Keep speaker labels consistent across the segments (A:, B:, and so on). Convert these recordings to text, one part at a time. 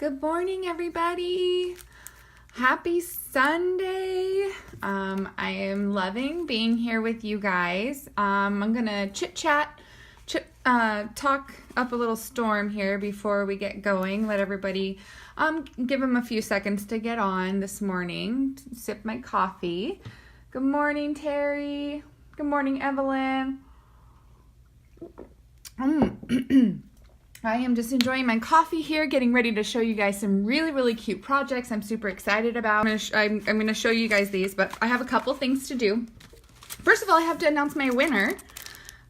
A: Good morning, everybody. Happy Sunday. I am loving being here with you guys. I'm gonna chit-chat, talk up a little storm here before we get going. Let everybody give them a few seconds to get on this morning. Sip my coffee. Good morning, Terry. Good morning, Evelyn. I am just enjoying my coffee here, getting ready to show you guys some really cute projects I'm super excited about. I'm going to show you guys these, but I have a couple things to do. First of all, I have to announce my winner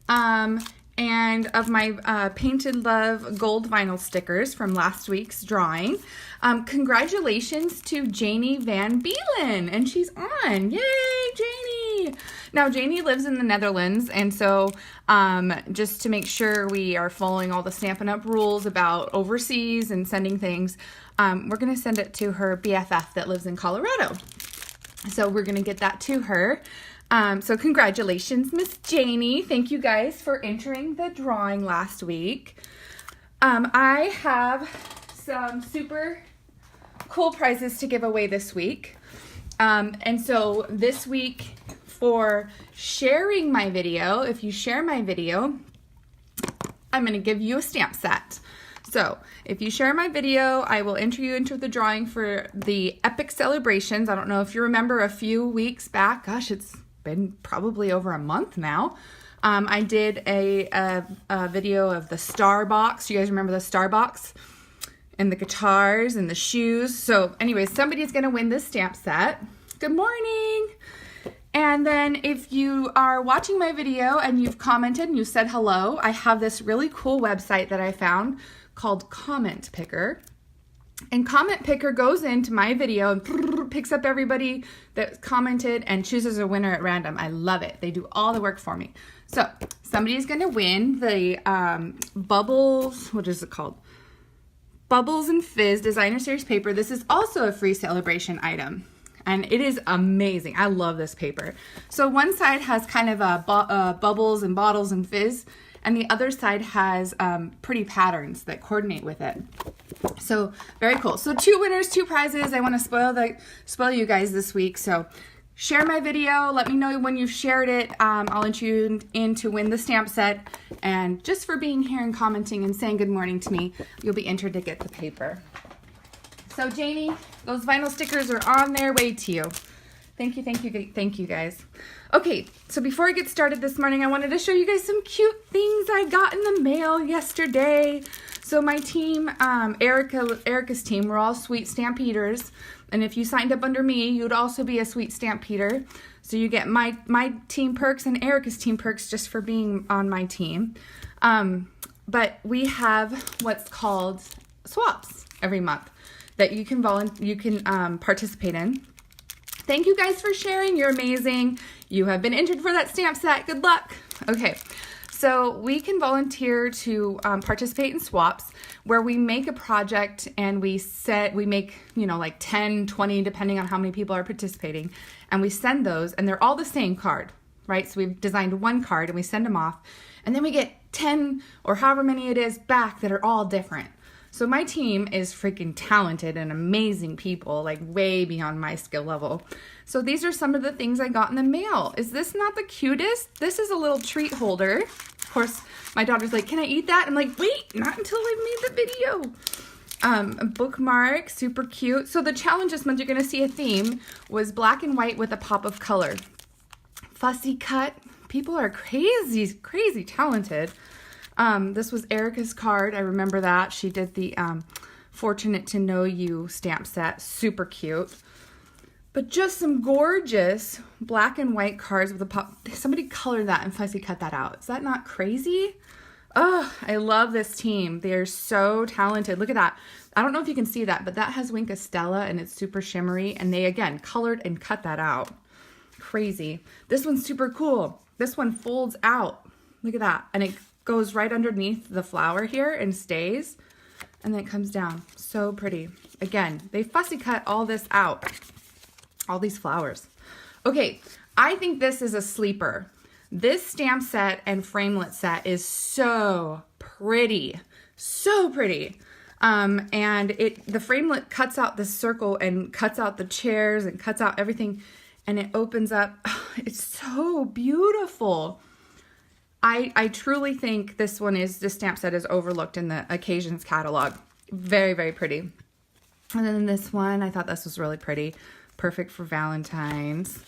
A: and of my Painted Love gold vinyl stickers from last week's drawing. Congratulations to Janie Van Beelen, and she's on. Yay, Janie! Now, Janie lives in the Netherlands, and so just to make sure we are following all the Stampin' Up! Rules about overseas and sending things, we're going to send it to her BFF that lives in Colorado. So we're going to get that to her. So congratulations, Miss Janie. Thank you guys for entering the drawing last week. I have some super cool prizes to give away this week. And so this week, for sharing my video, if you share my video, I'm going to give you a stamp set. So if you share my video, I will enter you into the drawing for the Epic Celebrations. I don't know if you remember a few weeks back. Gosh, it's been probably over a month now. I did a video of the star box. You guys remember the star box? And the guitars and the shoes. So anyways, somebody's going to win this stamp set. Good morning. And then if you are watching my video and you've commented and you said hello, I have this really cool website that I found called Comment Picker. And Comment Picker goes into my video and picks up everybody that commented and chooses a winner at random. I love it. They do all the work for me. So somebody's going to win the Bubbles, what is it called? Bubbles and Fizz Designer Series paper. This is also a free celebration item. And it is amazing. I love this paper. So one side has kind of bubbles and bottles and fizz, and the other side has pretty patterns that coordinate with it. So very cool. So 2 winners, 2 prizes. I want to spoil you guys this week. So share my video. Let me know when you've shared it. I'll enter you in to win the stamp set. And just for being here and commenting and saying good morning to me, you'll be entered to get the paper. So Janie, those vinyl stickers are on their way to you. Thank you guys. Okay, so before I get started this morning, I wanted to show you guys some cute things I got in the mail yesterday. So my team, Erica's team, we're all sweet Stampeders. And if you signed up under me, you'd also be a sweet Stampeder. So you get my team perks and Erica's team perks just for being on my team. But we have what's called swaps every month that you can participate in. Thank you guys for sharing. You're amazing. You have been entered for that stamp set. Good luck. Okay, so we can volunteer to participate in swaps where we make a project and we make, like 10, 20, depending on how many people are participating, and we send those, and they're all the same card, right? So we've designed one card and we send them off, and then we get 10 or however many it is back that are all different. So my team is freaking talented and amazing people, like way beyond my skill level. So these are some of the things I got in the mail. Is this not the cutest? This is a little treat holder. Of course, my daughter's like, can I eat that? I'm like, wait, not until I've made the video. A bookmark, super cute. So the challenge this month, you're gonna see a theme, was black and white with a pop of color. Fussy cut. People are crazy talented. This was Erica's card. I remember that. She did the Fortunate to Know You stamp set. Super cute. But just some gorgeous black and white cards with a pop. Somebody colored that and fussy cut that out. Is that not crazy? Oh, I love this team. They are so talented. Look at that. I don't know if you can see that, but that has Wink Stella and it's super shimmery. And they, again, colored and cut that out. Crazy. This one's super cool. This one folds out. Look at that. And it goes right underneath the flower here and stays, and then it comes down. So pretty. Again, they fussy cut all this out, all these flowers. Okay, I think this is a sleeper. This stamp set and framelit set is so pretty. So pretty. And the framelit cuts out this circle and cuts out the chairs and cuts out everything, and it opens up. It's so beautiful. I truly think this stamp set is overlooked in the occasions catalog. Very, very pretty. And then this one, I thought this was really pretty. Perfect for Valentine's.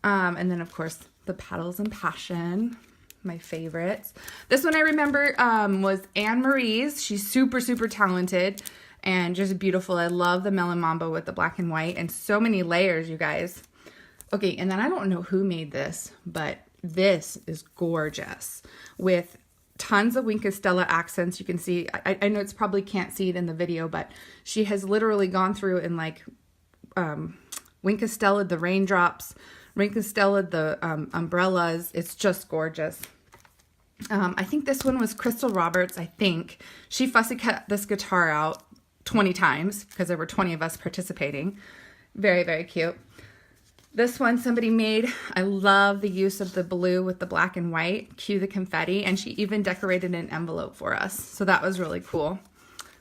A: And then of course the Petals and Passion, my favorites. This one I remember was Anne Marie's. She's super, super talented and just beautiful. I love the Melon Mambo with the black and white and so many layers, you guys. Okay, and then I don't know who made this, but this is gorgeous with tons of Wink of Stella accents. You can see, I know it's probably can't see it in the video, but she has literally gone through and like Wink of Stella, the raindrops, Wink of Stella, the umbrellas. It's just gorgeous. I think this one was Crystal Roberts, I think. She fussy cut this guitar out 20 times because there were 20 of us participating. Very, very cute. This one somebody made. I love the use of the blue with the black and white. Cue the confetti. And she even decorated an envelope for us. So that was really cool.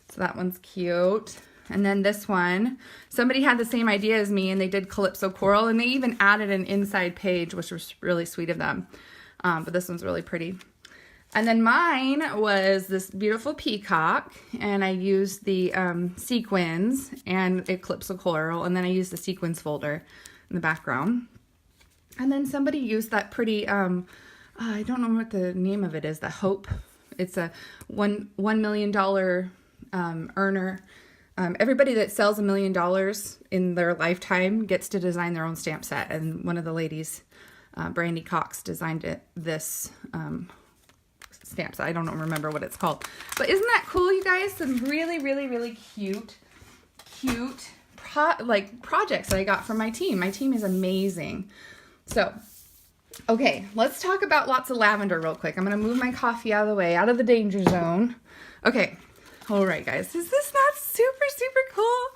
A: So that one's cute. And then this one, somebody had the same idea as me and they did Calypso Coral. And they even added an inside page, which was really sweet of them. But this one's really pretty. And then mine was this beautiful peacock, and I used the sequins and Calypso Coral, and then I used the sequins folder in the background. And then somebody used that pretty, I don't know what the name of it is, the Hope. It's a $1 million earner. Everybody that sells $1 million in their lifetime gets to design their own stamp set, and one of the ladies, Brandy Cox, designed this stamps. I don't remember what it's called. But isn't that cool, you guys? Some really, really, really cute projects that I got from my team. My team is amazing. So, okay, let's talk about lots of lavender real quick. I'm going to move my coffee out of the way, out of the danger zone. Okay. All right, guys. Is this not super, super cool?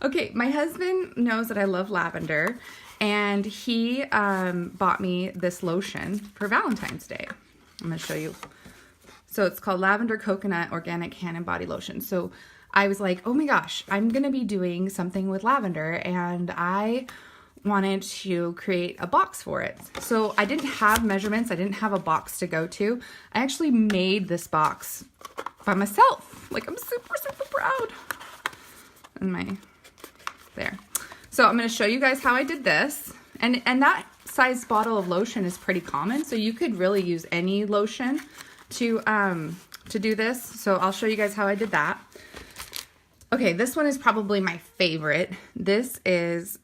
A: Okay, my husband knows that I love lavender, and he bought me this lotion for Valentine's Day. I'm going to show you. So it's called Lavender Coconut Organic Hand and Body Lotion. So I was like, oh my gosh, I'm going to be doing something with lavender, and I wanted to create a box for it. So I didn't have measurements. I didn't have a box to go to. I actually made this box by myself. Like, I'm super, super proud. And there. So I'm going to show you guys how I did this. And that size bottle of lotion is pretty common. So you could really use any lotion to do this. So I'll show you guys how I did that. Okay, this one is probably my favorite. This is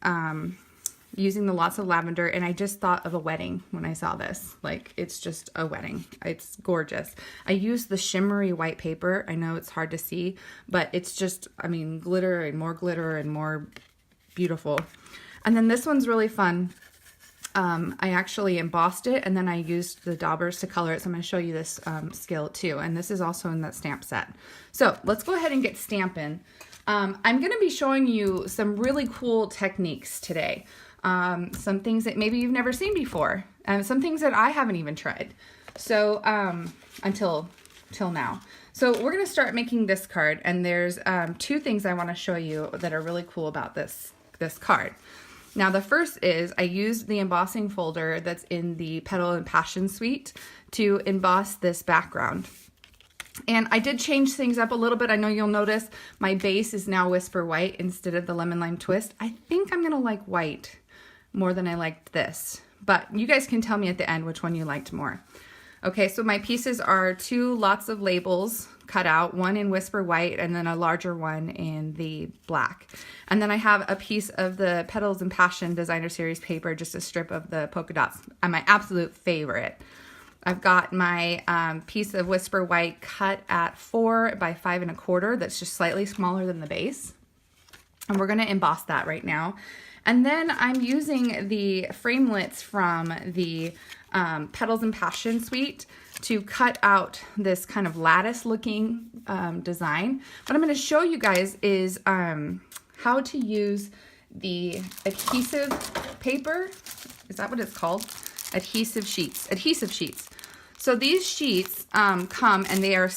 A: using the lots of lavender, and I just thought of a wedding when I saw this. Like, it's just a wedding. It's gorgeous. I used the shimmery white paper. I know it's hard to see, but it's just, I mean, glitter and more beautiful. And then this one's really fun. I actually embossed it, and then I used the daubers to color it. So I'm going to show you this skill too. And this is also in that stamp set. So let's go ahead and get stamping. I'm going to be showing you some really cool techniques today. Some things that maybe you've never seen before, and some things that I haven't even tried. So until now. So we're going to start making this card, and there's two things I want to show you that are really cool about this card. Now, the first is I used the embossing folder that's in the Petal and Passion suite to emboss this background. And I did change things up a little bit. I know you'll notice my base is now Whisper White instead of the Lemon Lime Twist. I think I'm going to like white more than I liked this. But you guys can tell me at the end which one you liked more. Okay, so my pieces are two lots of labels cut out, one in Whisper White and then a larger one in the black. And then I have a piece of the Petals and Passion Designer Series paper, just a strip of the polka dots. My absolute favorite. I've got my piece of Whisper White cut at 4 by 5 1/4. That's just slightly smaller than the base. And we're going to emboss that right now. And then I'm using the framelits from the Petals and Passion suite to cut out this kind of lattice looking design. What I'm going to show you guys is how to use the adhesive paper. Is that what it's called? Adhesive sheets. So these sheets come and they are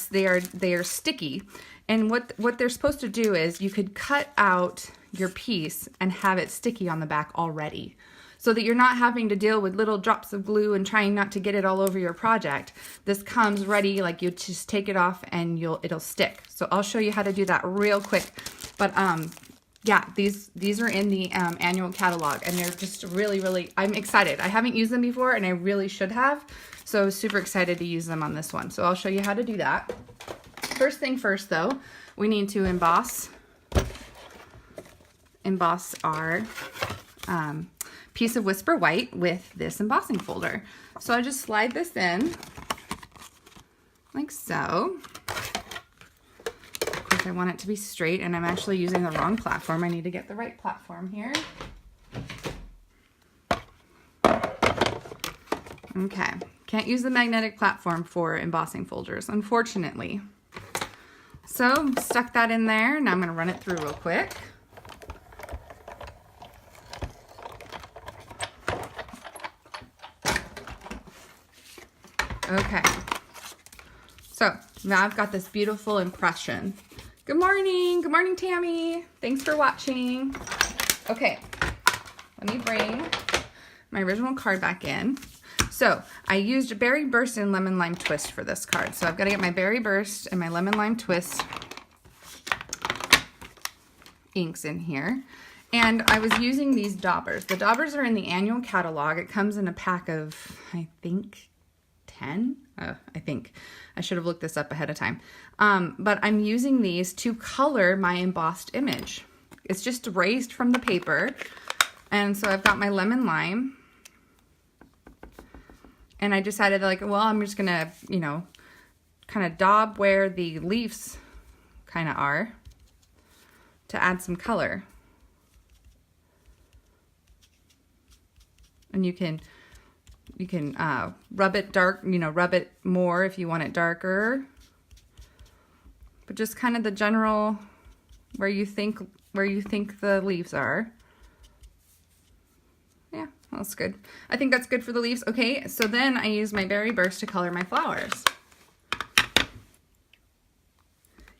A: sticky, And what they're supposed to do is you could cut out your piece and have it sticky on the back already, so that you're not having to deal with little drops of glue and trying not to get it all over your project. This comes ready, like you just take it off and it'll stick. So I'll show you how to do that real quick. But yeah, these are in the annual catalog, and they're just really, I'm excited. I haven't used them before, and I really should have. So I was super excited to use them on this one. So I'll show you how to do that. First thing first, though, we need to emboss our piece of Whisper White with this embossing folder. So I just slide this in like so. Of course, I want it to be straight, and I'm actually using the wrong platform. I need to get the right platform here. Okay, can't use the magnetic platform for embossing folders, unfortunately. So stuck that in there. Now I'm going to run it through real quick. Okay, so now I've got this beautiful impression. Good morning, Tammy. Thanks for watching. Okay, let me bring my original card back in. So I used Berry Burst and Lemon Lime Twist for this card. So I've got to get my Berry Burst and my Lemon Lime Twist inks in here. And I was using these daubers. The daubers are in the annual catalog. It comes in a pack of, I think, 10? I think. I should have looked this up ahead of time. But I'm using these to color my embossed image. It's just raised from the paper. And so I've got my lemon lime. And I decided, like, well, I'm just going to, you know, kind of daub where the leaves kind of are to add some color. And you can rub it dark, you know, rub it more if you want it darker. But just kind of the general where you think the leaves are. Yeah, that's good. I think that's good for the leaves. Okay, so then I use my Berry Burst to color my flowers.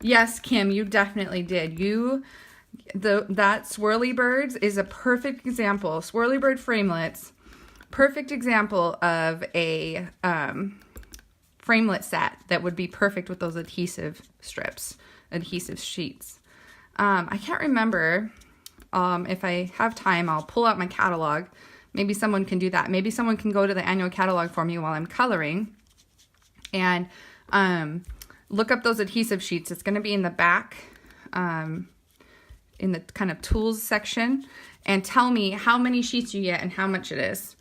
A: Yes, Kim, you definitely did. That Swirly Birds is a perfect example. Swirly Bird framelits. Perfect example of a framelit set that would be perfect with those adhesive strips, adhesive sheets. I can't remember if I have time, I'll pull out my catalog. Maybe someone can do that. Maybe someone can go to the annual catalog for me while I'm coloring and look up those adhesive sheets. It's going to be in the back, in the kind of tools section, and tell me how many sheets you get and how much it is.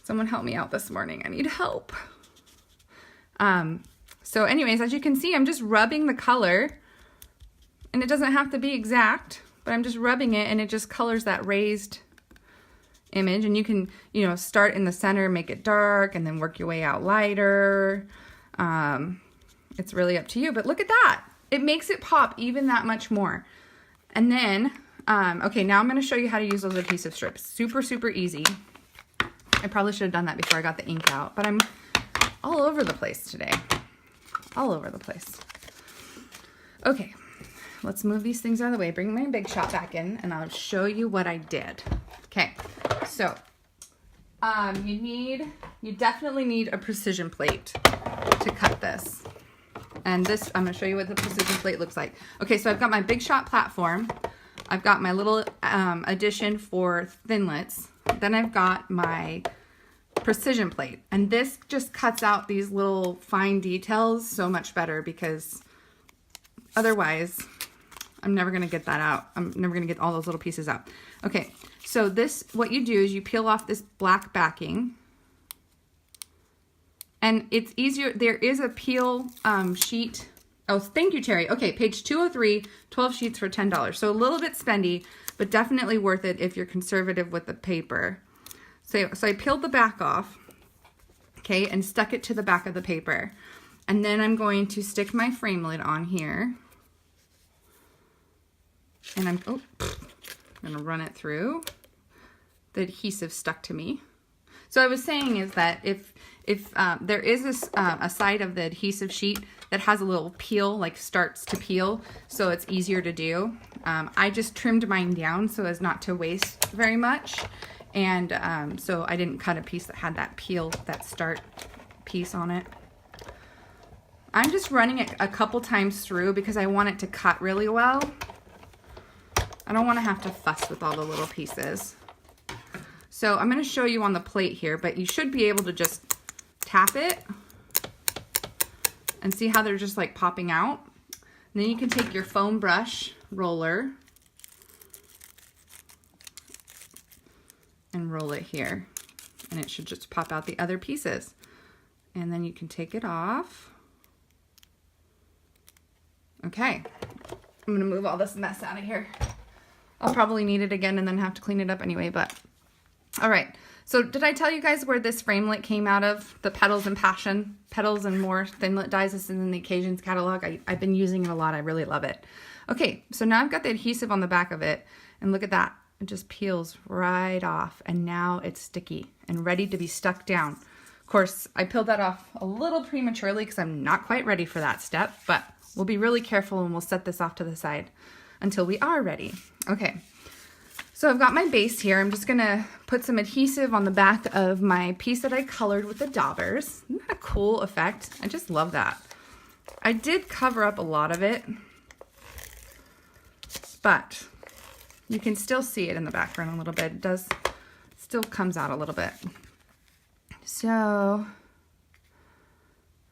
A: Someone help me out this morning. I need help. So anyways, as you can see, I'm just rubbing the color, and it doesn't have to be exact, but I'm just rubbing it, and it just colors that raised image. And you can, you know, start in the center, make it dark, and then work your way out lighter. It's really up to you, but look at that. It makes it pop even that much more. And then, okay, now I'm going to show you how to use those adhesive strips. Super, super easy. I probably should have done that before I got the ink out, but I'm all over the place today. All over the place. Okay, let's move these things out of the way. Bring my Big Shot back in, and I'll show you what I did. Okay, so you definitely need a precision plate to cut this. And this, I'm going to show you what the precision plate looks like. Okay, so I've got my Big Shot platform. I've got my little addition for thinlits. Then I've got my precision plate. And this just cuts out these little fine details so much better, because otherwise I'm never going to get that out. I'm never going to get all those little pieces out. Okay, so this, what you do is you peel off this black backing. And it's easier. There is a peel sheet. Oh, thank you, Terry. Okay, page 203, 12 sheets for $10. So a little bit spendy, but definitely worth it if you're conservative with the paper. So I peeled the back off, okay, and stuck it to the back of the paper. And then I'm going to stick my frame lid on here. And I'm going to run it through. The adhesive stuck to me. So I was saying is that if there is a side of the adhesive sheet that has a little peel, like starts to peel, so it's easier to do. I just trimmed mine down so as not to waste very much, and so I didn't cut a piece that had that peel, that start piece on it. I'm just running it a couple times through because I want it to cut really well. I don't want to have to fuss with all the little pieces. So I'm going to show you on the plate here, but you should be able to just tap it and see how they're just like popping out. And then you can take your foam brush roller and roll it here, and it should just pop out the other pieces. And then you can take it off. Okay, I'm gonna move all this mess out of here. I'll probably need it again and then have to clean it up anyway, but all right. So did I tell you guys where this framelit came out of? The Petals and Passion, Petals and More Thinlit Dies. This is in the Occasions catalog. I've been using it a lot. I really love it. Okay, so now I've got the adhesive on the back of it, and look at that. It just peels right off, and now it's sticky and ready to be stuck down. Of course, I peeled that off a little prematurely because I'm not quite ready for that step, but we'll be really careful and we'll set this off to the side until we are ready. Okay, so I've got my base here. I'm just gonna put some adhesive on the back of my piece that I colored with the daubers. Isn't that a cool effect? I just love that. I did cover up a lot of it, but you can still see it in the background a little bit. It does, still comes out a little bit. So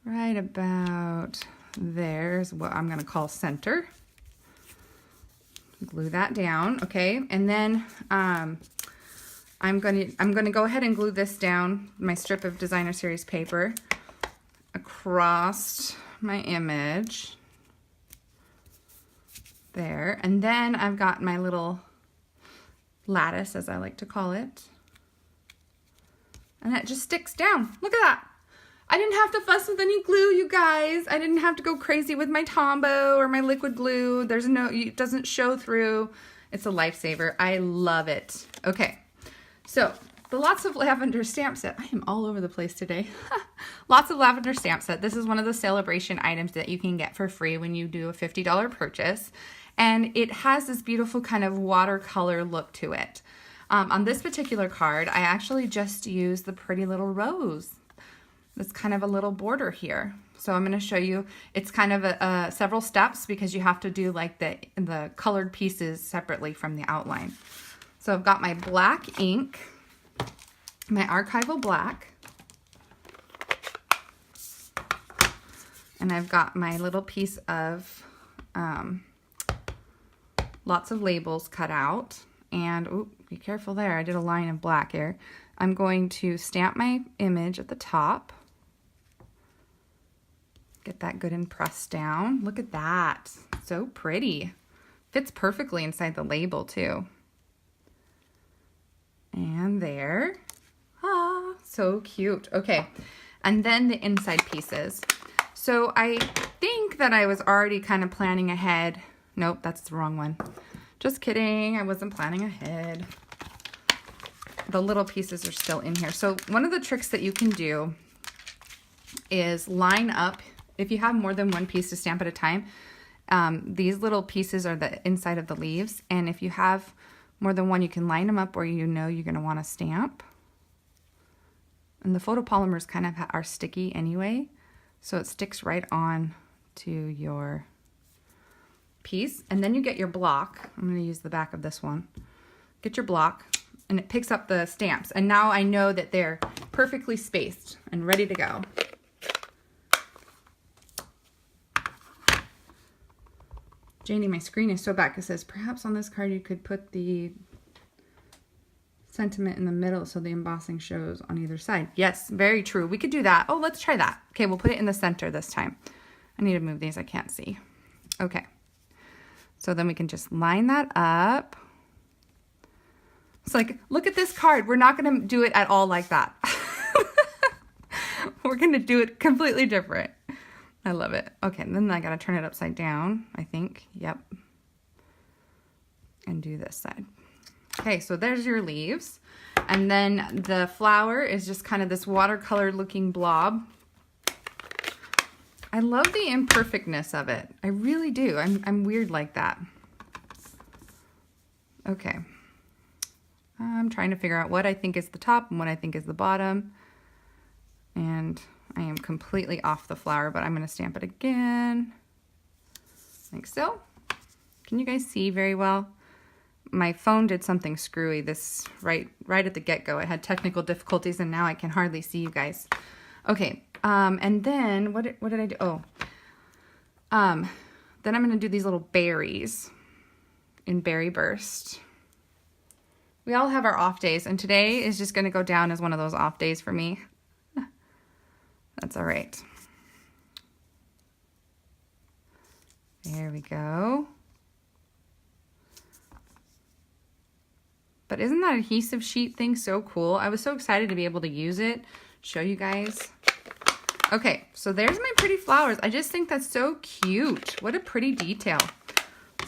A: right about there's what I'm gonna call center. Glue that down, okay? And then I'm gonna go ahead and glue this down, my strip of Designer Series paper, across my image there. And then I've got my little lattice, as I like to call it, and it just sticks down. Look at that. I didn't have to fuss with any glue, you guys. I didn't have to go crazy with my Tombow or my liquid glue. There's no, it doesn't show through. It's a lifesaver. I love it. Okay, so the Lots of Lavender stamp set. I am all over the place today. Lots of Lavender stamp set. This is one of the celebration items that you can get for free when you do a $50 purchase. And it has this beautiful kind of watercolor look to it. On this particular card, I actually just used the pretty little rose. It's kind of a little border here. So I'm going to show you, it's kind of several steps because you have to do like the colored pieces separately from the outline. So I've got my black ink, my archival black, and I've got my little piece of lots of labels cut out. And ooh, be careful there, I did a line of black here. I'm going to stamp my image at the top. Get that good and pressed down. Look at that. So pretty. Fits perfectly inside the label too. And there. Ah, so cute. Okay. And then the inside pieces. So I think that I was already kind of planning ahead. Nope, that's the wrong one. Just kidding. I wasn't planning ahead. The little pieces are still in here. So one of the tricks that you can do is line up. If you have more than one piece to stamp at a time, these little pieces are the inside of the leaves. And if you have more than one, you can line them up where you know you're going to want to stamp. And the photopolymers kind of are sticky anyway, so it sticks right on to your piece. And then you get your block. I'm going to use the back of this one. Get your block, and it picks up the stamps. And now I know that they're perfectly spaced and ready to go. Janie, my screen is so back. It says, perhaps on this card you could put the sentiment in the middle so the embossing shows on either side. Yes, very true. We could do that. Oh, let's try that. Okay, we'll put it in the center this time. I need to move these. I can't see. Okay. So then we can just line that up. It's like, look at this card. We're not going to do it at all like that. We're going to do it completely different. I love it. Okay, and then I gotta turn it upside down, I think. Yep. And do this side. Okay, so there's your leaves. And then the flower is just kind of this watercolor looking blob. I love the imperfectness of it. I really do. I'm weird like that. Okay. I'm trying to figure out what I think is the top and what I think is the bottom. And I am completely off the flower, but I'm going to stamp it again. Like so. Can you guys see very well? My phone did something screwy this right at the get-go. I had technical difficulties and now I can hardly see you guys. Okay. And then what did I do? Oh, then I'm going to do these little berries in Berry Burst. We all have our off days, and today is just going to go down as one of those off days for me. That's all right. There we go. But isn't that adhesive sheet thing so cool? I was so excited to be able to use it, show you guys. Okay, so there's my pretty flowers. I just think that's so cute. What a pretty detail.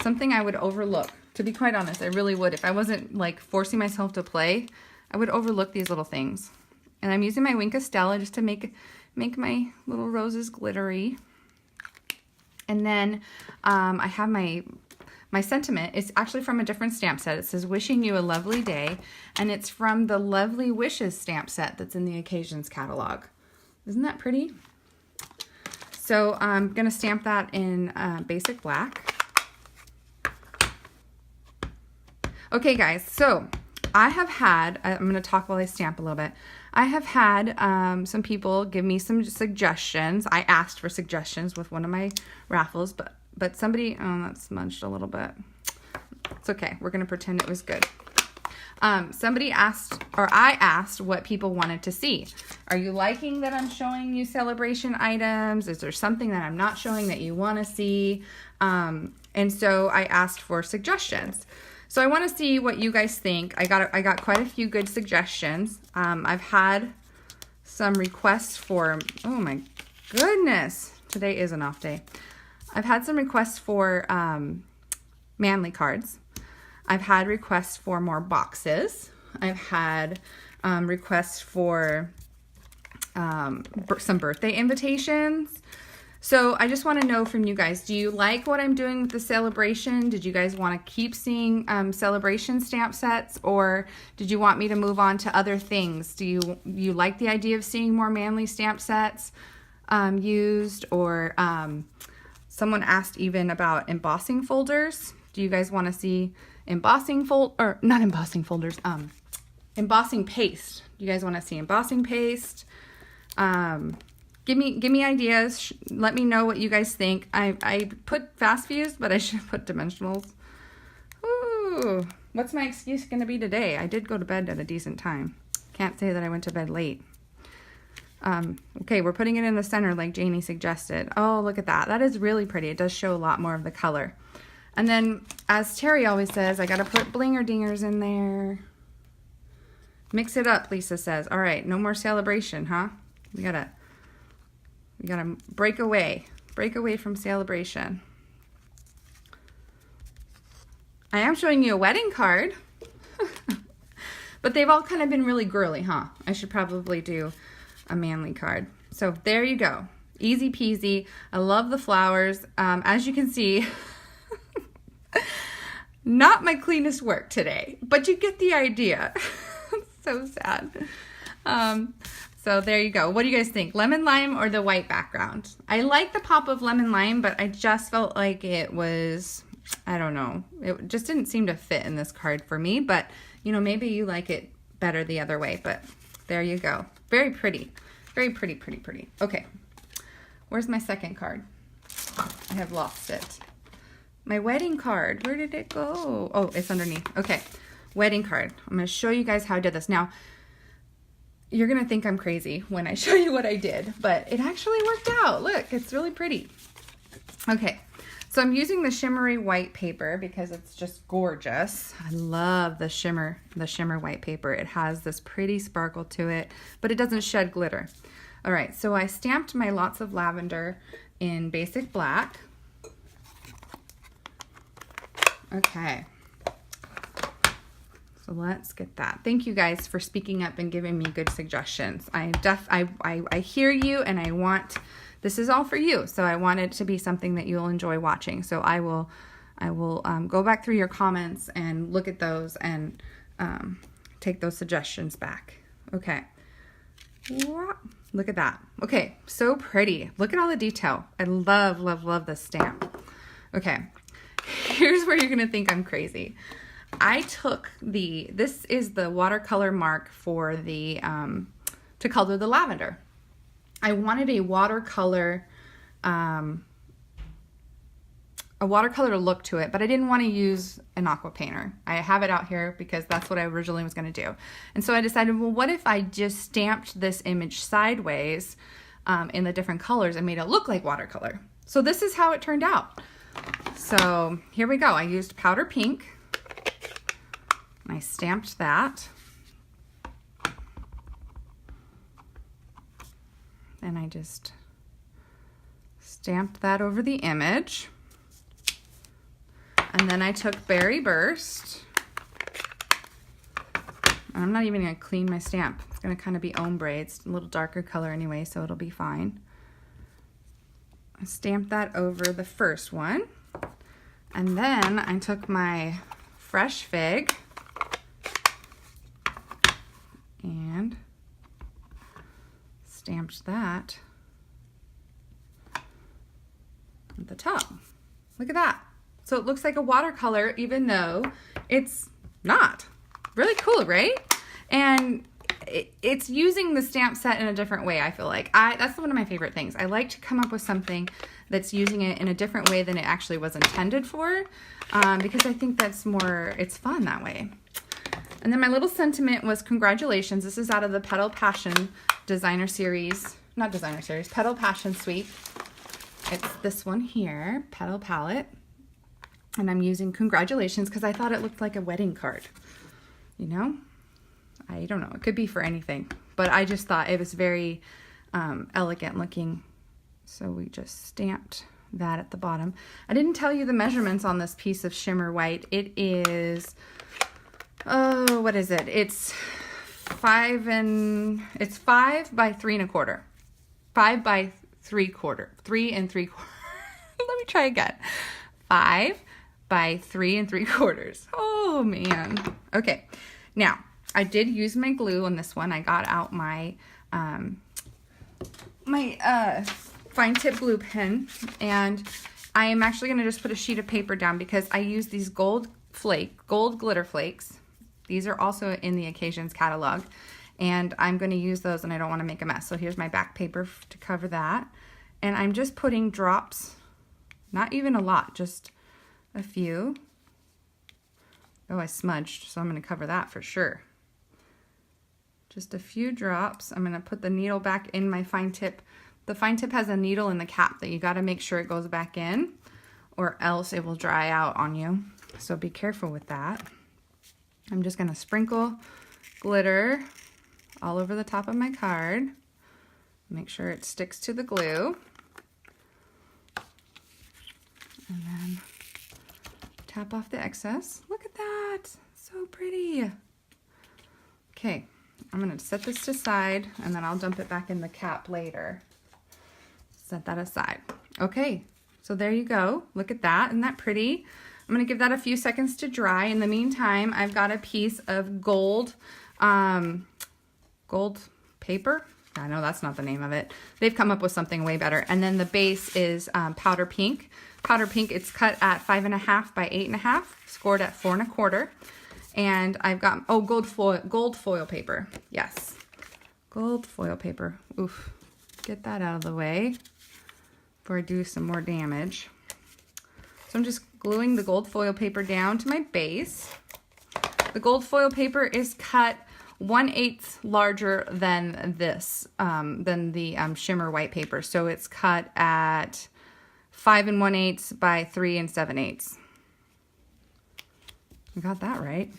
A: Something I would overlook. To be quite honest, I really would. If I wasn't like forcing myself to play, I would overlook these little things. And I'm using my Wink Stella just to make my little roses glittery. And then I have my sentiment. It's actually from a different stamp set. It says, wishing you a lovely day. And it's from the Lovely Wishes stamp set that's in the Occasions catalog. Isn't that pretty? So I'm going to stamp that in basic black. Okay, guys, so I have had, I'm going to talk while I stamp a little bit. I have had some people give me some suggestions. I asked for suggestions with one of my raffles, but somebody, oh, that smudged a little bit. It's okay. We're going to pretend it was good. Somebody asked, or I asked what people wanted to see. Are you liking that I'm showing you celebration items? Is there something that I'm not showing that you want to see? And so I asked for suggestions. So I want to see what you guys think. I got quite a few good suggestions. I've had some requests for, oh my goodness, today is an off day. I've had some requests for manly cards. I've had requests for more boxes. I've had requests for some birthday invitations. So I just want to know from you guys, do you like what I'm doing with the celebration? Did you guys want to keep seeing celebration stamp sets, or did you want me to move on to other things? Do you like the idea of seeing more manly stamp sets used? Or someone asked even about embossing folders. Do you guys want to see embossing embossing paste? Do you guys want to see embossing paste? Give me ideas. Let me know what you guys think. I put fast views, but I should put dimensionals. Ooh, what's my excuse going to be today? I did go to bed at a decent time. Can't say that I went to bed late. Okay, we're putting it in the center like Janie suggested. Oh, look at that. That is really pretty. It does show a lot more of the color. And then, as Terry always says, I got to put blinger dingers in there. Mix it up, Lisa says. All right, no more celebration, huh? We gotta break away from celebration. I am showing you a wedding card, but they've all kind of been really girly, huh? I should probably do a manly card. So there you go. Easy peasy. I love the flowers. As you can see, not my cleanest work today, but you get the idea. So sad. So there you go. What do you guys think? Lemon lime or the white background? I like the pop of lemon lime, but I just felt like it was, I don't know. It just didn't seem to fit in this card for me, but you know, maybe you like it better the other way, but there you go. Very pretty. Very pretty, pretty, pretty. Okay. Where's my second card? I have lost it. My wedding card. Where did it go? Oh, it's underneath. Okay. Wedding card. I'm going to show you guys how I did this. Now, you're going to think I'm crazy when I show you what I did, but it actually worked out. Look, it's really pretty. Okay, so I'm using the shimmery white paper because it's just gorgeous. I love the shimmer white paper. It has this pretty sparkle to it, but it doesn't shed glitter. All right, so I stamped my Lots of Lavender in basic black. Okay. So let's get that. Thank you guys for speaking up and giving me good suggestions. I hear you, and I want, this is all for you. So I want it to be something that you'll enjoy watching. So I will go back through your comments and look at those and take those suggestions back. Okay. Look at that. Okay, so pretty. Look at all the detail. I love, love, love this stamp. Okay, here's where you're gonna think I'm crazy. I took this is the watercolor mark for the, to color the lavender. I wanted a watercolor look to it, but I didn't want to use an aqua painter. I have it out here because that's what I originally was going to do. And so I decided, well, what if I just stamped this image sideways in the different colors and made it look like watercolor? So this is how it turned out. So here we go. I used powder pink. I stamped that. And I just stamped that over the image. And then I took Berry Burst. And I'm not even going to clean my stamp. It's going to kind of be ombre. It's a little darker color anyway, so it'll be fine. I stamped that over the first one. And then I took my Fresh Fig and stamped that at the top. Look at that. So it looks like a watercolor, even though it's not. Really cool, right? And it's using the stamp set in a different way, I feel like. That's one of my favorite things. I like to come up with something that's using it in a different way than it actually was intended for, because I think that's more, it's fun that way. And then my little sentiment was congratulations. This is out of the Petal Passion designer series, not designer series, Petal Passion Suite. It's this one here, Petal Palette. And I'm using congratulations because I thought it looked like a wedding card. You know? I don't know. It could be for anything. But I just thought it was very elegant looking. So we just stamped that at the bottom. I didn't tell you the measurements on this piece of shimmer white. It is, oh, what is it? It's 5 by 3.25. 5 by 3/4. 3 3/4. Let me try again. 5 by 3 3/4. Oh man. Okay. Now, I did use my glue on this one. I got out my fine tip glue pen, and I am actually going to just put a sheet of paper down because I use these gold glitter flakes. These are also in the Occasions catalog, and I'm going to use those, and I don't want to make a mess. So here's my back paper to cover that, and I'm just putting drops, not even a lot, just a few. Oh, I smudged, so I'm going to cover that for sure. Just a few drops. I'm going to put the needle back in my fine tip. The fine tip has a needle in the cap that you got to make sure it goes back in, or else it will dry out on you. So be careful with that. I'm just going to sprinkle glitter all over the top of my card. Make sure it sticks to the glue. And then tap off the excess. Look at that. So pretty. Okay, I'm going to set this aside, and then I'll dump it back in the cap later. Set that aside. Okay, so there you go. Look at that. Isn't that pretty? I'm going to give that a few seconds to dry. In the meantime, I've got a piece of gold paper. I know that's not the name of it. They've come up with something way better. And then the base is powder pink. Powder pink, it's cut at 5.5 by 8.5, scored at 4.25. And I've got, oh, gold foil paper. Yes, gold foil paper. Oof, get that out of the way before I do some more damage. So I'm just gluing the gold foil paper down to my base. The gold foil paper is cut 1/8 larger than this, than the shimmer white paper. So it's cut at 5 1/8 by 3 7/8. I got that right.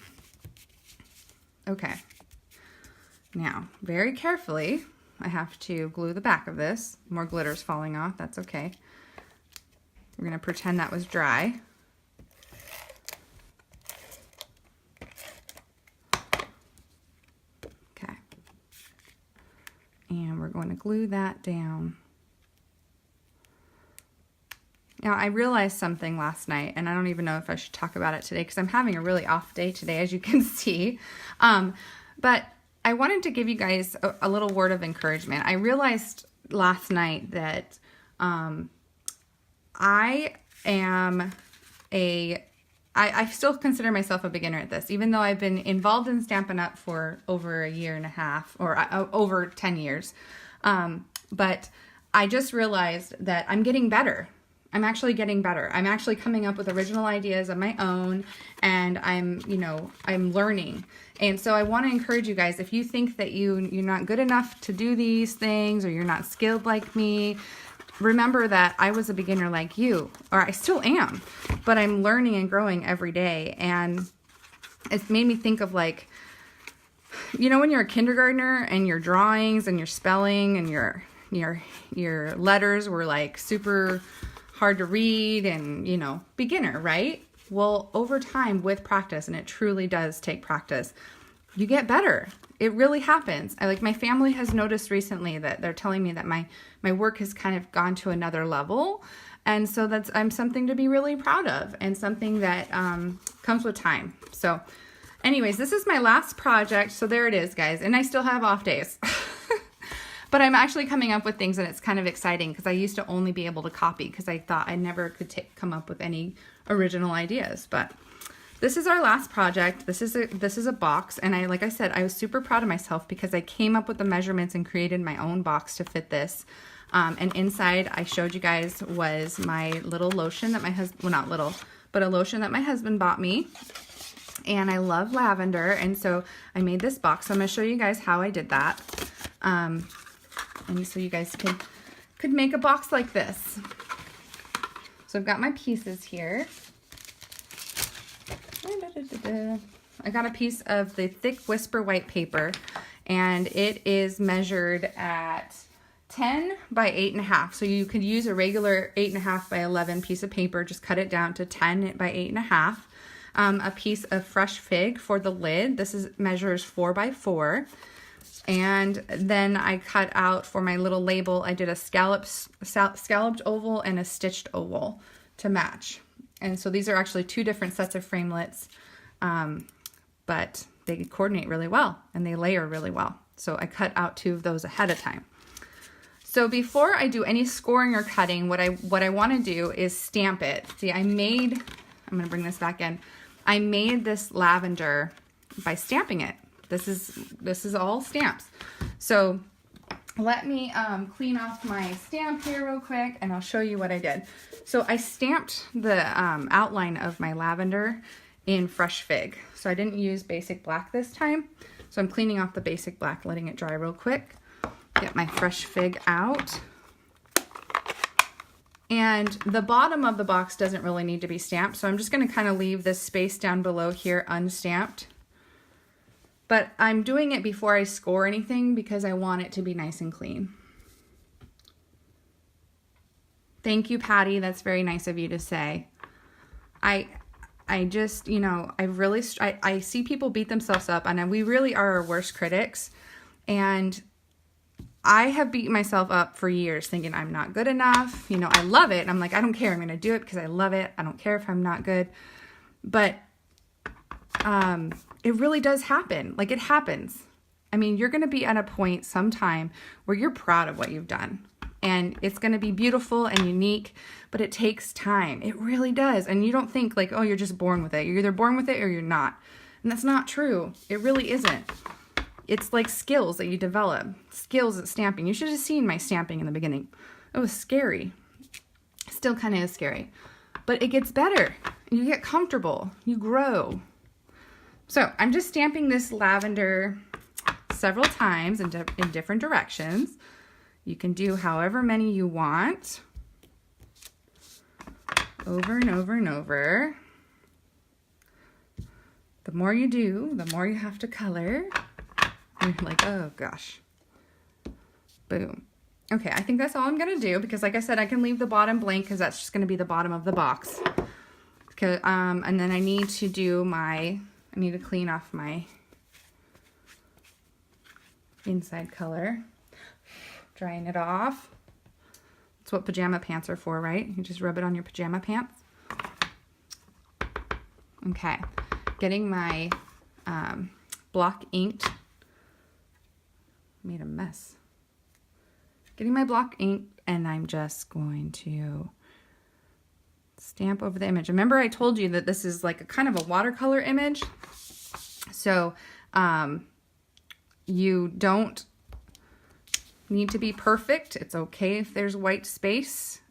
A: Okay. Now, very carefully, I have to glue the back of this. More glitter's falling off. That's okay. We're going to pretend that was dry. And we're going to glue that down. Now, I realized something last night, and I don't even know if I should talk about it today because I'm having a really off day today, as you can see. But I wanted to give you guys a little word of encouragement. I realized last night that I still consider myself a beginner at this, even though I've been involved in Stampin' Up! For over a year and a half, or over 10 years. But I just realized that I'm getting better. I'm actually getting better. I'm actually coming up with original ideas of my own, and I'm learning. And so I want to encourage you guys, if you think that you're not good enough to do these things, or you're not skilled like me, remember that I was a beginner like you, or I still am, but I'm learning and growing every day. And it's made me think of, like, when you're a kindergartner and your drawings and your spelling and your letters were like super hard to read and, beginner, right? Well, over time with practice, and it truly does take practice, you get better. It really happens. My family has noticed recently that they're telling me that my work has kind of gone to another level. And so I'm something to be really proud of, and something that comes with time. So anyways, this is my last project. So there it is, guys. And I still have off days. But I'm actually coming up with things, and it's kind of exciting because I used to only be able to copy because I thought I never could come up with any original ideas. But this is our last project. This is a box, and like I said, I was super proud of myself because I came up with the measurements and created my own box to fit this. And inside, I showed you guys, was my little lotion that my husband, well, not little, but a lotion that my husband bought me. And I love lavender, and so I made this box. So I'm going to show you guys how I did that. And so you guys could make a box like this. So I've got my pieces here. I got a piece of the thick Whisper white paper, and it is measured at 10 by 8.5. So you could use a regular 8.5 by 11 piece of paper, just cut it down to 10 by 8.5. A piece of fresh fig for the lid. This measures 4 by 4. And then I cut out for my little label, I did a scalloped oval and a stitched oval to match. And so these are actually two different sets of framelits, but they coordinate really well and they layer really well. So I cut out 2 of those ahead of time. So before I do any scoring or cutting, what I want to do is stamp it. See, I'm going to bring this back in. I made this lavender by stamping it. This is all stamps. So let me clean off my stamp here real quick, and I'll show you what I did. So I stamped the outline of my lavender in fresh fig. So I didn't use basic black this time. So I'm cleaning off the basic black, letting it dry real quick. Get my fresh fig out. And the bottom of the box doesn't really need to be stamped, so I'm just going to kind of leave this space down below here unstamped. But I'm doing it before I score anything because I want it to be nice and clean. Thank you, Patty. That's very nice of you to say. I just, I see people beat themselves up, and we really are our worst critics. And I have beaten myself up for years thinking I'm not good enough. I love it. And I'm like, I don't care. I'm going to do it because I love it. I don't care if I'm not good. But it really does happen. Like, it happens. I mean, you're going to be at a point sometime where you're proud of what you've done. And it's going to be beautiful and unique, but it takes time. It really does. And you don't think like, oh, you're just born with it. You're either born with it or you're not. And that's not true. It really isn't. It's like skills that you develop. Skills at stamping. You should have seen my stamping in the beginning. It was scary. Still kind of is scary. But it gets better. You get comfortable. You grow. So I'm just stamping this lavender several times in different directions. You can do however many you want. Over and over and over. The more you do, the more you have to color. And you're like, oh gosh. Boom. Okay, I think that's all I'm going to do because like I said, I can leave the bottom blank because that's just going to be the bottom of the box. And then I need to clean off my inside color. Drying it off. That's what pajama pants are for, right? You just rub it on your pajama pants. Okay, getting my block inked. Made a mess. Getting my block inked, and I'm just going to stamp over the image. Remember I told you that this is like a kind of a watercolor image. So you don't need to be perfect. It's okay if there's white space.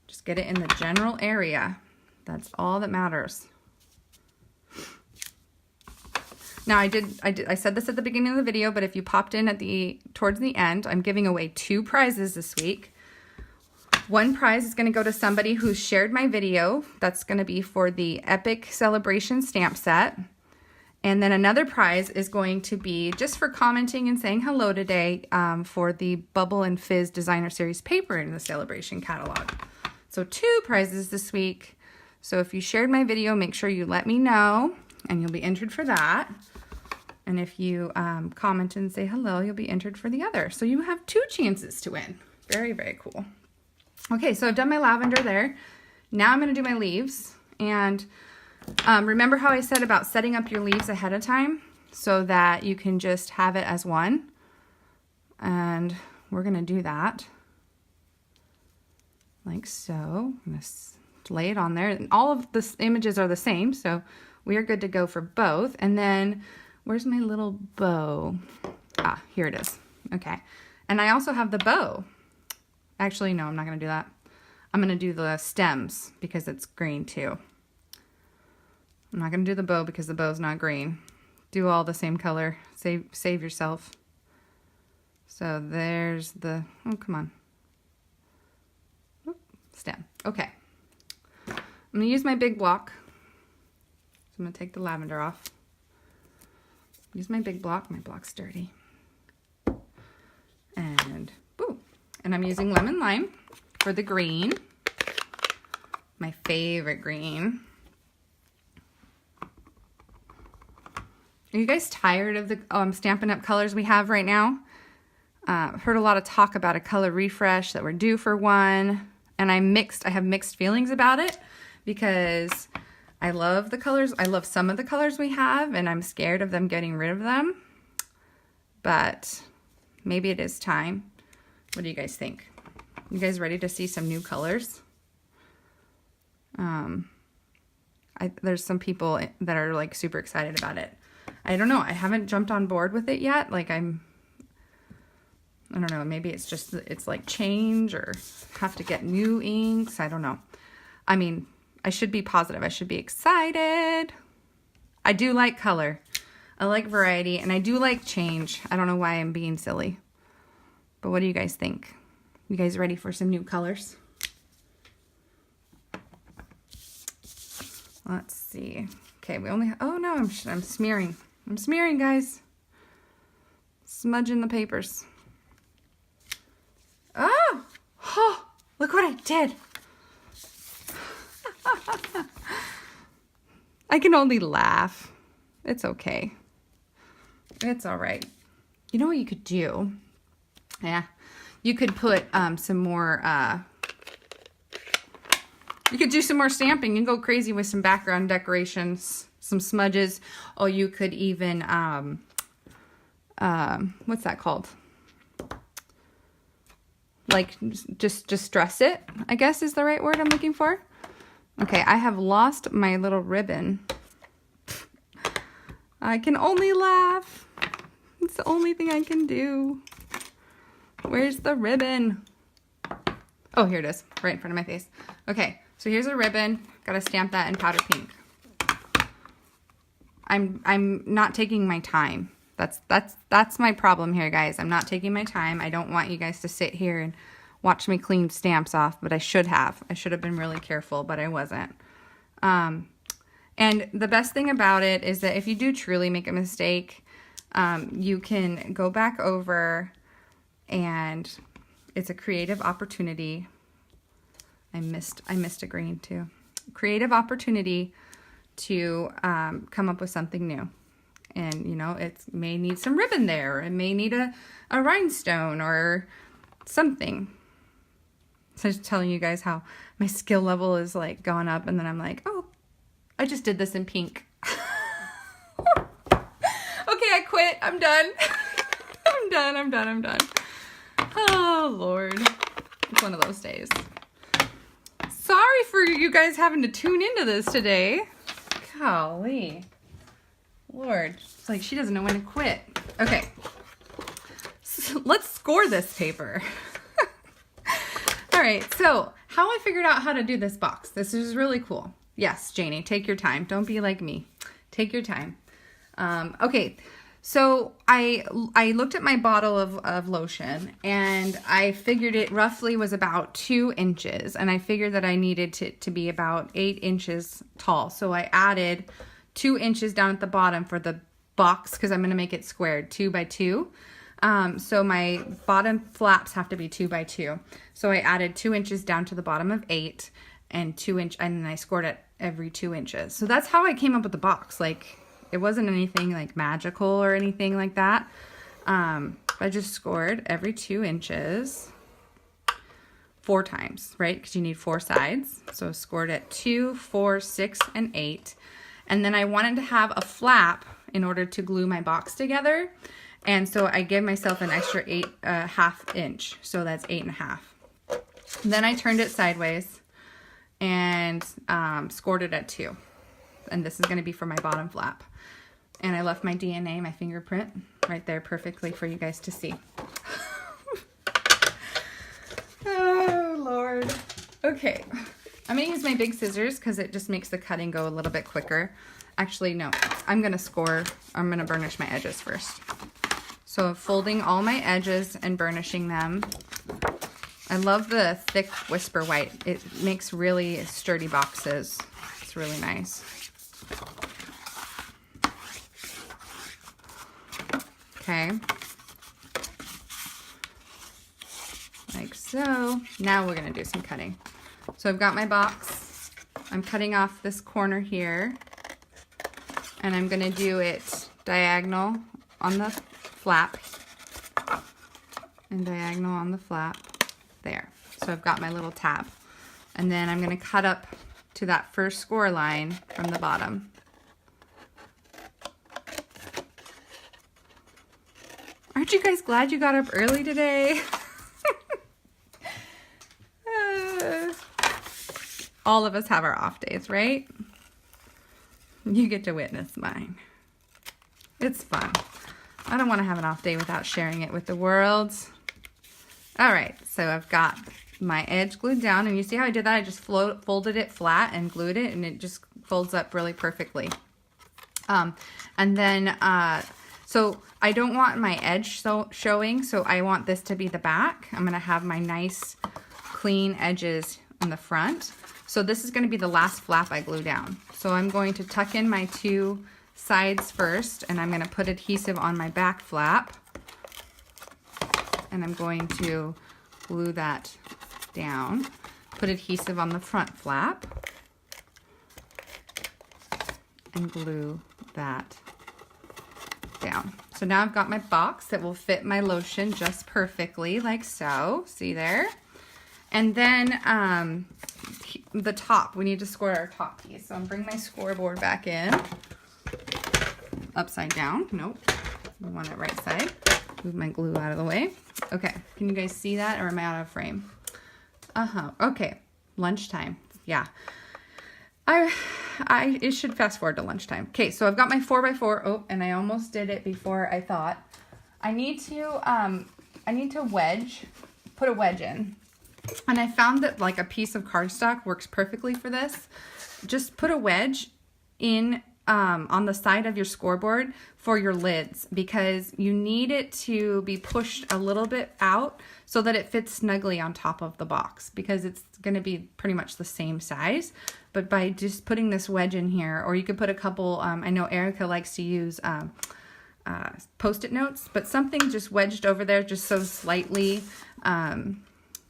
A: Just get it in the general area. That's all that matters. Now I said this at the beginning of the video, but if you popped in towards the end, I'm giving away 2 prizes this week. One prize is going to go to somebody who shared my video. That's going to be for the Epic Celebration stamp set. And then another prize is going to be just for commenting and saying hello today for the Bubble and Fizz Designer Series paper in the Celebration catalog. So 2 prizes this week. So if you shared my video, make sure you let me know and you'll be entered for that. And if you comment and say hello, you'll be entered for the other. So you have 2 chances to win. Very, very cool. Okay, so I've done my lavender there. Now I'm going to do my leaves. And remember how I said about setting up your leaves ahead of time so that you can just have it as one? And we're going to do that. Like so. I'm going to lay it on there. And all of the images are the same, so we are good to go for both. And then, where's my little bow? Ah, here it is. Okay. And I also have the bow. Actually, no, I'm not going to do that. I'm going to do the stems because it's green too. I'm not going to do the bow because the bow's not green. Do all the same color. Save yourself. So there's the, oh, come on. Oop, stem. Okay. I'm going to use my big block. So I'm going to take the lavender off. Use my big block. My block's dirty. And boom. And I'm using lemon lime for the green. My favorite green. Are you guys tired of the Stampin' Up! Colors we have right now? Heard a lot of talk about a color refresh, that we're due for one. And I have mixed feelings about it because I love the colors. I love some of the colors we have, and I'm scared of them getting rid of them. But maybe it is time. What do you guys think? You guys ready to see some new colors? There's some people that are like super excited about it. I don't know. I haven't jumped on board with it yet. Like I don't know. Maybe it's like change or have to get new inks. I don't know. I mean, I should be positive. I should be excited. I do like color. I like variety, and I do like change. I don't know why I'm being silly. But what do you guys think? You guys ready for some new colors? Let's see. Okay, we only, oh no, I'm smearing. I'm smearing, guys. Smudging the papers. Oh, look what I did. I can only laugh. It's okay. It's all right. You know what you could do? Yeah, you could put some more, you could do some more stamping and go crazy with some background decorations, some smudges. Oh, you could even, what's that called? Like, just distress it, I guess is the right word I'm looking for. Okay, I have lost my little ribbon. I can only laugh. It's the only thing I can do. Where's the ribbon? Oh, here it is, right in front of my face. Okay, so here's a ribbon. Gotta stamp that in powder pink. I'm not taking my time. That's my problem here, guys. I'm not taking my time. I don't want you guys to sit here and watch me clean stamps off, but I should have. I should have been really careful, but I wasn't. And the best thing about it is that if you do truly make a mistake, you can go back over, and it's a creative opportunity. I missed a green too. Creative opportunity to come up with something new. And, you know, it may need some ribbon there. It may need a rhinestone or something. So I'm just telling you guys how my skill level is like gone up, and then I'm like, oh, I just did this in pink. Okay, I quit. I'm done. I'm done. Oh, Lord. It's one of those days. Sorry for you guys having to tune into this today. Golly. Lord. It's like she doesn't know when to quit. Okay. So let's score this paper. All right. So how I figured out how to do this box. This is really cool. Yes, Janie, take your time. Don't be like me. Take your time. Okay. So I looked at my bottle of lotion, and I figured it roughly was about 2 inches, and I figured that I needed to be about 8 inches tall. So I added 2 inches down at the bottom for the box, because I'm going to make it squared, 2 by 2. So my bottom flaps have to be 2 by 2. So I added 2 inches down to the bottom of 8, and and then I scored it every 2 inches. So that's how I came up with the box. Like, it wasn't anything like magical or anything like that. I just scored every 2 inches 4 times, right? Because you need 4 sides. So I scored at 2, 4, 6, and 8. And then I wanted to have a flap in order to glue my box together. And so I gave myself an extra 8.5 inch. So that's 8.5. Then I turned it sideways and scored it at 2. And this is going to be for my bottom flap. And I left my DNA, my fingerprint, right there perfectly for you guys to see. Oh, Lord. Okay. I'm going to use my big scissors because it just makes the cutting go a little bit quicker. Actually, no. I'm going to burnish my edges first. So folding all my edges and burnishing them. I love the thick Whisper White. It makes really sturdy boxes. It's really nice. Okay, like so. Now we're gonna do some cutting. So I've got my box. I'm cutting off this corner here, and I'm gonna do it diagonal on the flap and diagonal on the flap there. So I've got my little tab, and then I'm gonna cut up to that first score line from the bottom. Aren't you guys glad you got up early today? All of us have our off days, right? You get to witness mine. It's fun. I don't want to have an off day without sharing it with the world. All right, so I've got my edge glued down, and you see how I did that? I just folded it flat and glued it, and it just folds up really perfectly. And then, so I don't want my edge showing, so I want this to be the back. I'm going to have my nice clean edges in the front. So this is going to be the last flap I glue down. So I'm going to tuck in my 2 sides first, and I'm going to put adhesive on my back flap. And I'm going to glue that down. Put adhesive on the front flap. And glue that down. So now I've got my box that will fit my lotion just perfectly, like so. See there? And then the top, we need to score our top piece. So I'm bringing my scoreboard back in. Upside down. Nope. We want it right side. Move my glue out of the way. Okay. Can you guys see that, or am I out of frame? Okay. Lunchtime. Yeah. It should fast forward to lunchtime. Okay, so I've got my 4x4. Oh, and I almost did it before I thought. I need to put a wedge in. And I found that like a piece of cardstock works perfectly for this. Just put a wedge in on the side of your scoreboard for your lids, because you need it to be pushed a little bit out so that it fits snugly on top of the box, because it's going to be pretty much the same size. But by just putting this wedge in here, or you could put a couple, I know Erica likes to use Post-it notes, but something just wedged over there just so slightly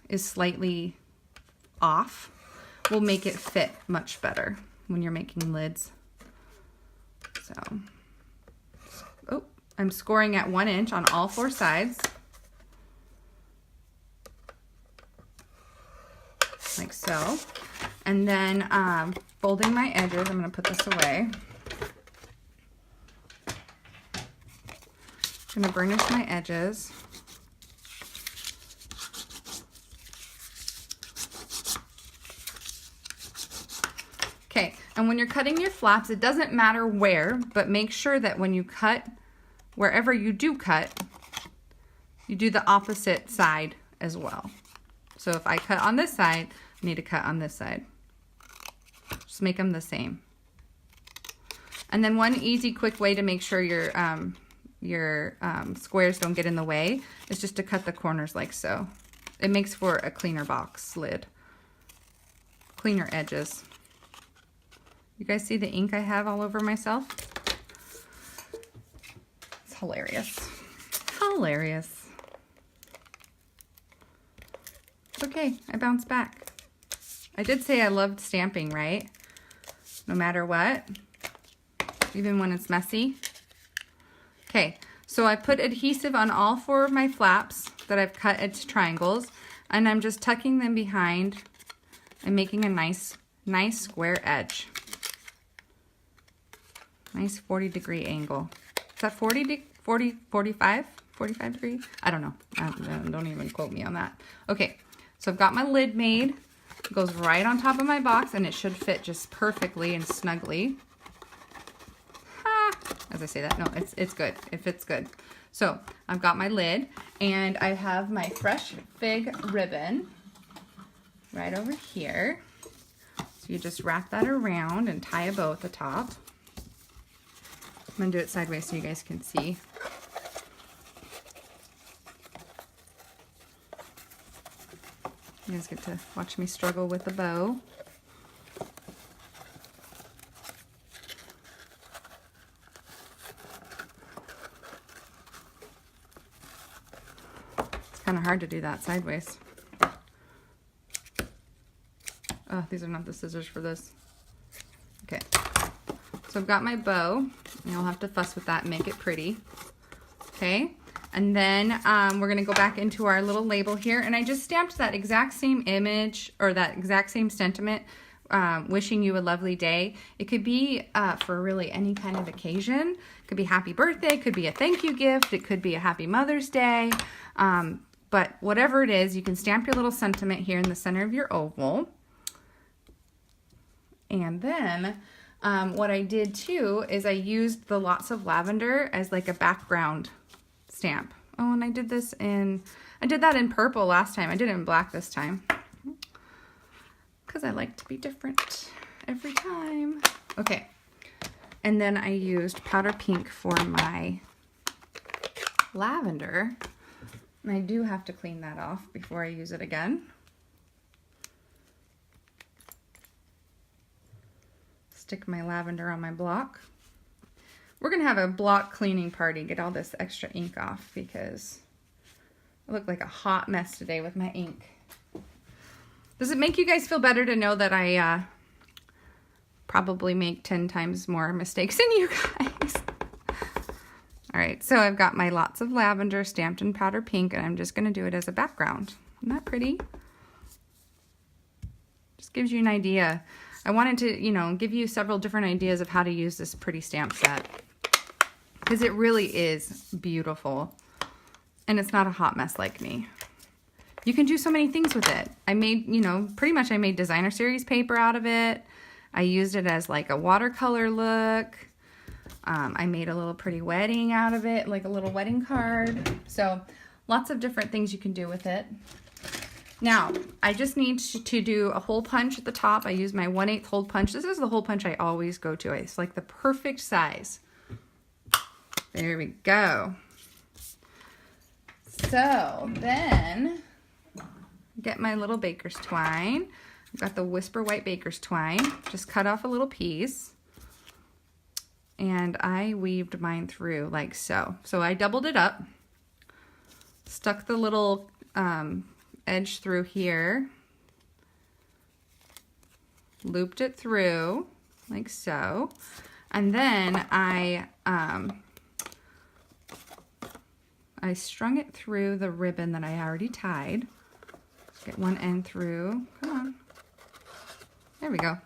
A: is slightly off will make it fit much better when you're making lids. So oh, I'm scoring at 1 inch on all 4 sides. Like so. And then folding my edges, I'm going to put this away. I'm going to burnish my edges. Okay, and when you're cutting your flaps, it doesn't matter where, but make sure that when you cut, wherever you do cut, you do the opposite side as well. So if I cut on this side, I need to cut on this side. Just make them the same. And then one easy, quick way to make sure your squares don't get in the way is just to cut the corners like so. It makes for a cleaner box lid. Cleaner edges. You guys see the ink I have all over myself? It's hilarious. Hilarious. It's okay, I bounced back. I did say I loved stamping, right? No matter what, even when it's messy. Okay, so I put adhesive on all 4 of my flaps that I've cut into triangles, and I'm just tucking them behind and making a nice square edge. Nice 40-degree angle. Is that 45 degree? I don't know. Don't even quote me on that. Okay, so I've got my lid made. It goes right on top of my box, and it should fit just perfectly and snugly. As I say that, no, it's good. It fits good. So I've got my lid, and I have my fresh fig ribbon right over here. So you just wrap that around and tie a bow at the top. I'm gonna do it sideways so you guys can see. You guys get to watch me struggle with the bow. Kind of hard to do that sideways. Oh, these are not the scissors for this. Okay, so I've got my bow, and I'll have to fuss with that and make it pretty. Okay, and then we're gonna go back into our little label here, and I just stamped that exact same image, or that exact same sentiment, wishing you a lovely day. It could be for really any kind of occasion. It could be happy birthday, it could be a thank you gift, it could be a happy Mother's Day. But whatever it is, you can stamp your little sentiment here in the center of your oval. And then what I did too is I used the Lots of Lavender as like a background stamp. Oh, and I did that in purple last time. I did it in black this time, because I like to be different every time. Okay, and then I used powder pink for my lavender. And I do have to clean that off before I use it again. Stick my lavender on my block. We're gonna have a block cleaning party, get all this extra ink off, because I look like a hot mess today with my ink. Does it make you guys feel better to know that I probably make 10 times more mistakes than you guys? All right, so I've got my Lots of Lavender stamped in powder pink, and I'm just gonna do it as a background. Isn't that pretty? Just gives you an idea. I wanted to, give you several different ideas of how to use this pretty stamp set, because it really is beautiful, and it's not a hot mess like me. You can do so many things with it. I made, pretty much I made designer series paper out of it. I used it as like a watercolor look. I made a little pretty wedding out of it, like a little wedding card. So lots of different things you can do with it. Now, I just need to do a hole punch at the top. I use my 1/8 hole punch. This is the hole punch I always go to. It's like the perfect size. There we go. So then, get my little baker's twine. I've got the Whisper White baker's twine. Just cut off a little piece. And I weaved mine through like so. So I doubled it up, stuck the little edge through here, looped it through like so, and then I I strung it through the ribbon that I already tied. Get one end through. Come on. There we go. I'm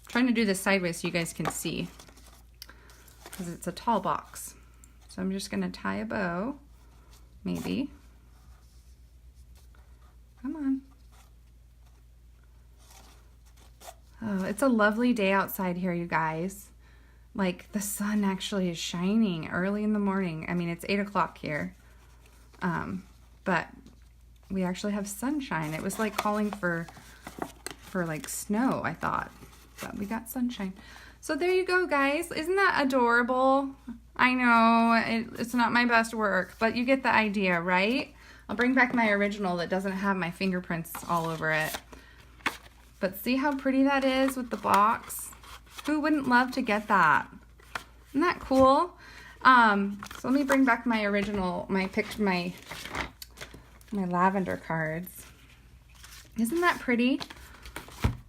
A: trying to do this sideways so you guys can see, because it's a tall box. So I'm just going to tie a bow, maybe. Come on. Oh, it's a lovely day outside here, you guys. Like, the sun actually is shining early in the morning. I mean, it's 8 o'clock here. But we actually have sunshine. It was like calling for like snow, I thought. But we got sunshine. So there you go, guys. Isn't that adorable? I know it's not my best work, but you get the idea, right? I'll bring back my original that doesn't have my fingerprints all over it. But see how pretty that is with the box? Who wouldn't love to get that? Isn't that cool? So let me bring back my original, my lavender cards. Isn't that pretty?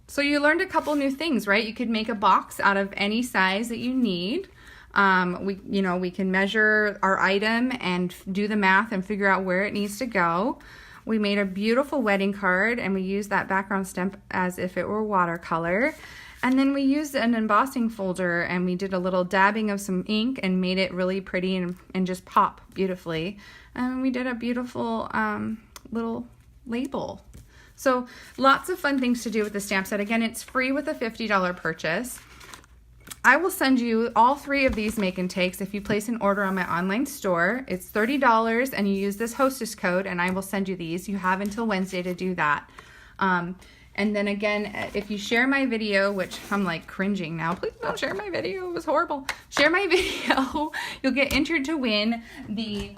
A: So you learned a couple new things, right? You could make a box out of any size that you need. We can measure our item and do the math and figure out where it needs to go. We made a beautiful wedding card, and we used that background stamp as if it were watercolor. And then we used an embossing folder, and we did a little dabbing of some ink and made it really pretty and just pop beautifully. And we did a beautiful little label. So lots of fun things to do with the stamp set. Again, it's free with a $50 purchase. I will send you all 3 of these make and takes if you place an order on my online store. It's $30 and you use this hostess code, and I will send you these. You have until Wednesday to do that. And then again, if you share my video, which I'm like cringing now, please don't share my video, it was horrible. Share my video, you'll get entered to win the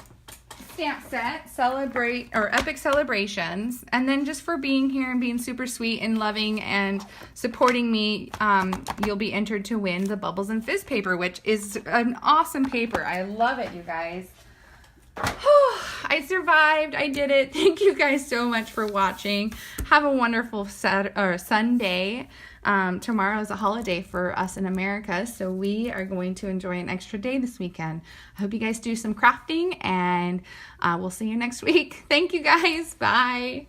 A: stamp set, Epic Celebrations. And then just for being here and being super sweet and loving and supporting me, you'll be entered to win the Bubbles and Fizz paper, which is an awesome paper. I love it, you guys. I survived. I did it. Thank you guys so much for watching. Have a wonderful Sunday. Tomorrow is a holiday for us in America, so we are going to enjoy an extra day this weekend. I hope you guys do some crafting, and we'll see you next week. Thank you guys. Bye.